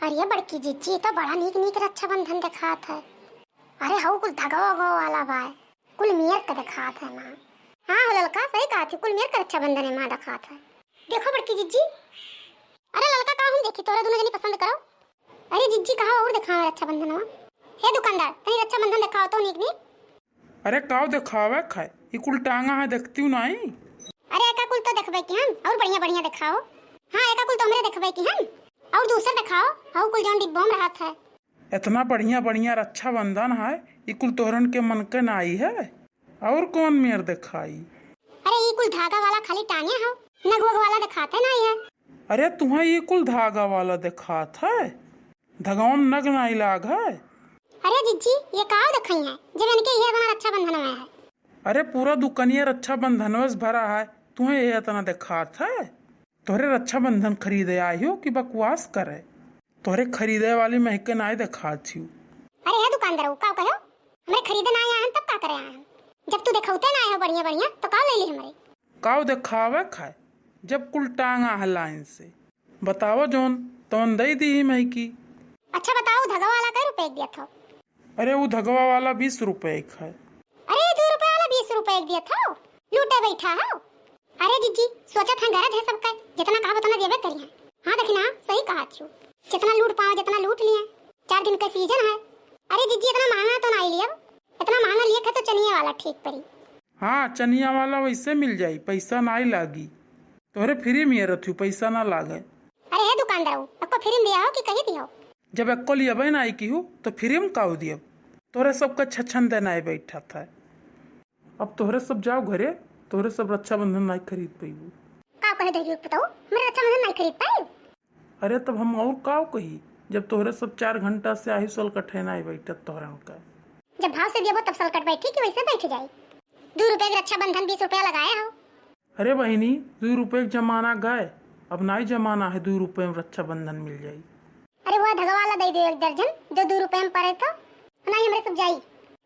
अरे बड़की जीजी तो बड़ा नीक नीक रक्षाबंधन दिखात है। अरे हऊ कुल धगवा वगवा वाला बा, कुल मियर का दिखात है माँ। हाँ हो ललका सही कहा थी, कुल मियर का रक्षाबंधन है माँ दिखात है। देखो बड़की जीजी, अरे ललका का हम देखी तोरे दोनों जनी पसंद करो। अरे जीजी कहा और दिखाओ रक्षाबंधन में। हे दुकानदार तनी रक्षाबंधन दिखाओ तो नीक नीक। अरे काव दिखावे खाए ये कुल टांगा है देखती हूँ नहीं। अरे एका कुल तो देखबे की हम और बढ़िया बढ़िया दिखाओ। हाँ एका कुल तो हमरे देखबे की हम और दूसरा दिखाओ। हाउ कुल जौन डिब्बों में रहत है। इतना बढ़िया बढ़िया रक्षाबंधन है ये कुल तोहरन के मन के नाई है। और कौन मेर दिखाई? अरे ये कुल धागा वाला खाली टांगे हो, नगवग वाला दिखाते नहीं है। अरे तुम्हें ये कुल धागा वाला दिखात है, धगाओं में नग नाई लाग है। अरे जीजी ये काव दिखाई है जब इनके ये बना रक्षाबंधन में है। अरे पूरा दुकानिया रक्षाबंधन में भरा है, तुम्हें ये इतना दिखात है। तोहरे रक्षाबंधन खरीदे आई हो कि बकवास करे? तोहरे खरीदे वाली महके नाई दिखात हूँ। अरे है दुकानदार का कहो हमें खरीदे ना आए हैं तब का करे आए हैं? जब तू दिखाते ना आए हो बढ़िया बढ़िया तो का ले ली हमारे? काव दिखावे खाए जब कुल टांगा है लाइन से। बताओ जोन तोन दई दी महकी। अच्छा बताओ धगा वाला कै रुपए दिया था? अरे वो धगवा वाला 20 रुपए का है। अरे 2 रुपए वाला 20 रुपए दिया था, लूटे बैठा हो। अरे जीजी सोचा था गरज है सबका, जितना कहा उतना देवे करिए। हाँ देखना सही कहा छू, जितना लूट पाओ जितना लूट लिए। 4 दिन का सीजन है। अरे जीजी इतना महंगा तो नहीं लिया, इतना महंगा लिया था तो चनिया वाला ठीक पड़ी। हाँ चनिया वाला वैसे मिल जाई, पैसा ना लागी। तोहरे फ्री में रथू पैसा ना लागे। अरे है दुकानदार आपको फ्री में दिया हो कि कहीं दिया हो? जब एक्को लिया ना की हूँ तो फ्री में काऊ दिया। तोहरे सबका छछन देना बैठा था। अब तोहरे सब जाओ घरे, तोहरे सब रक्षाबंधन नहीं खरीद पाईबू। का कहे दे बताओ मेरा रक्षाबंधन नहीं खरीद पाए? अरे तब हम और काव कही जब तोहरे सब 4 घंटा से आही सल कठे नहीं बैठत तोहरा का। जब भाव से देबो तब सल कट बैठी कि वैसे बैठ जाए। 2 रुपए का रक्षाबंधन 20 रुपया लगाया हो। अरे बहनी 2 रुपए का जमाना गए, अब नहीं जमाना है 2 रुपए में रक्षाबंधन मिल जाये। अरे वो धगा वाला दे दो 1 दर्जन जो 2 रुपए में पड़े तो नहीं हमारे सब जाई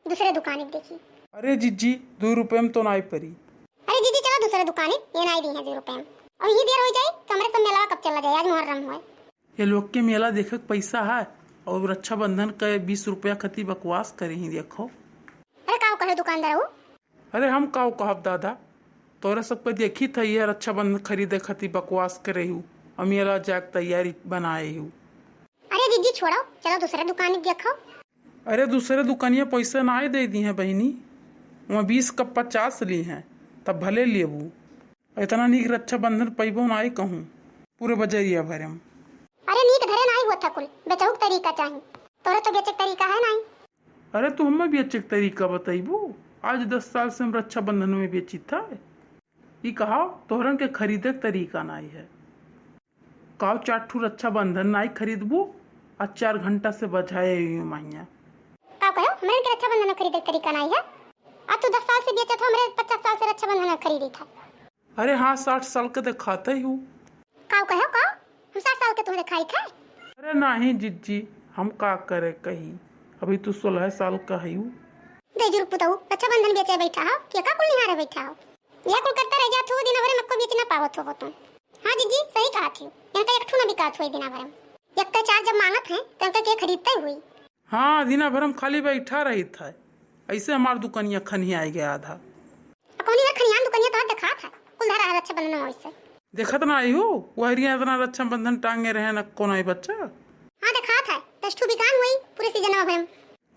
दूसरे दुकान देखी। अरे जीजी 2 रुपए में तो नहीं पड़ी। अरे जीजी चलो दूसरे दुकान ये नहीं दी है 2 रुपए में। और ये देर हो जाए तो हमारे सब मेला कब चला जाए? आज मुहर्रम है। ये लोग के मेला देखे पैसा है और रक्षाबंधन का 20 रुपया खती बकवास करे ही देखो। अरे का कहे दुकानदार हो? अरे हम काव कहब दादा, तोरा सबको देखी था ये रक्षाबंधन खरीदे खती बकवास करे हूँ, मेला जाके तैयारी बनाए हूँ। अरे जीजी छोड़ो चलो दूसरे दुकान देखो। अरे दूसरे दुकानिया पैसा ना दे दी है बहनी, वहाँ 20 का 50 ली हैं, तब भले लेबू। इतना नीक रक्षाबंधन पैबो ना कहूँ पूरे बजरिया भरे में। अरे नीक धरे नहीं हुआ था कुल बेचौक तरीका चाहिए, तोरा तो बेचक तरीका है नहीं। अरे तू हमें बेचक तरीका बताइबू? आज 10 साल से हम रक्षाबंधन में बेची था। ये कहा तोहरन के खरीदे तरीका नहीं है। काव 4 रक्षाबंधन नहीं खरीदबू, आज 4 घंटा से बजाए माइया। का कहो मेरे के रक्षाबंधन खरीदे तरीका नहीं है? आ तू 10 साल से बेचा था, मेरे 50 साल से रक्षाबंधन खरीदी था। अरे हाँ 60 साल के दिखाते हूँ। का कहो का हम 60 साल के तुम्हें दिखाई था? अरे नहीं जीजी हम का करे कही, अभी तू 16 साल का है। बेजुर्ग पुतऊ रक्षाबंधन बेचे बैठा हो कि का कुल निहारे बैठा हो? या कुल करता रह जात हो दिन भर में को बेच ना पावत हो तुम। हाँ जीजी सही कहा थी, इनका एक ठू ना बिकात हुई दिन भर में। एक का 4 जब मांगत है तो इनका के खरीदता हुई। हाँ दिन भर हम खाली बैठा रही था, ऐसे हमार दुकानिया खनिया आई गया आधा। कौनी ना खनियान दुकानिया तो दिखा था कुल धारा रक्षाबंधन में वैसे देखत ना आई हो वहरिया इतना रक्षाबंधन टांगे रहे न कौन आई बच्चा। हाँ दिखा था 10 ठू बिकान हुई पूरे सीजन में भर।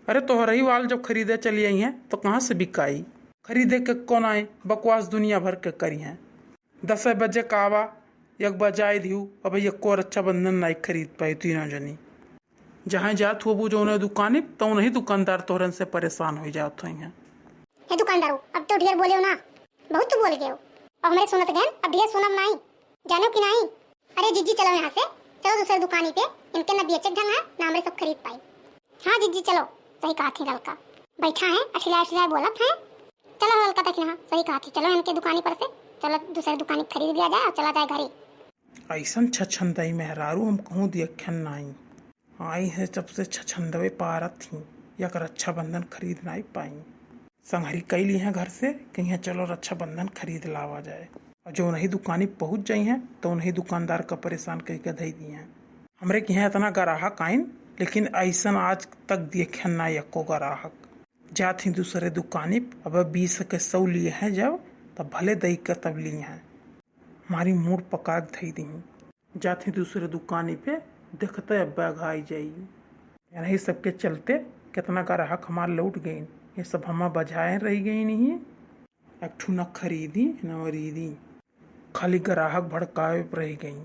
अरे तोहरही वाल जब खरीदे चली आई हैं तो कहाँ से बिकाई? खरीदे के कौन आए बकवास दुनिया भर के करी हैं। 10 बजे कावा एक बजाए दिहू, अब एको रक्षाबंधन नहीं खरीद पाई तीनों जनी। जहाँ जात हो जो उन्हें दुकानी तो उन्हीं दुकानदार तोहरन से परेशान हो जात हुई हैं। हे दुकानदार अब तो ढेर बोले हो ना, बहुत तो बोल गए हो और हमारे सुनत गए अब ढेर सुनम नहीं जानो कि नहीं। अरे जीजी चलो यहाँ से, चलो दूसरे दुकानी पे, इनके ना बेचक ढंग है ना हमारे सब खरीद पाई। हाँ जीजी चलो सही कहा थी लड़का बैठा है अठिला बोलत है। चलो लड़का तक यहाँ सही कहा थी, चलो इनके दुकानी पर से चलो दूसरे दुकानी खरीद लिया जाए और चला जाए घरे। ऐसा छछंदई मेहरारू हम कहूँ देखन नहीं आई है, जब से छछंदवे पारत थी या रक्षाबंधन खरीद नहीं पाई। संहरी कई ली हैं घर से कहीं चलो रक्षाबंधन खरीद लावा जाए, और जो नहीं दुकानी पहुंच जाई हैं तो उन्हीं दुकानदार का परेशान कह के धई दी हैं। हमरे के यहाँ इतना ग्राहक आइन, लेकिन ऐसन आज तक देखे ना एको ग्राहक। जात ही दूसरे दुकानी अब 20 के 100 लिए हैं, जब तब भले दही कर तब लिए हैं। हमारी मूड पका धई दी। जात ही दूसरे दुकानी पे देखते अब बैग आई जाइए। यही सबके चलते कितना ग्राहक हमार लौट गई। ये सब हम बजाए रह गई नहीं। एक ठू न खरीदी न वरीदी, खाली ग्राहक भड़काए रह गई।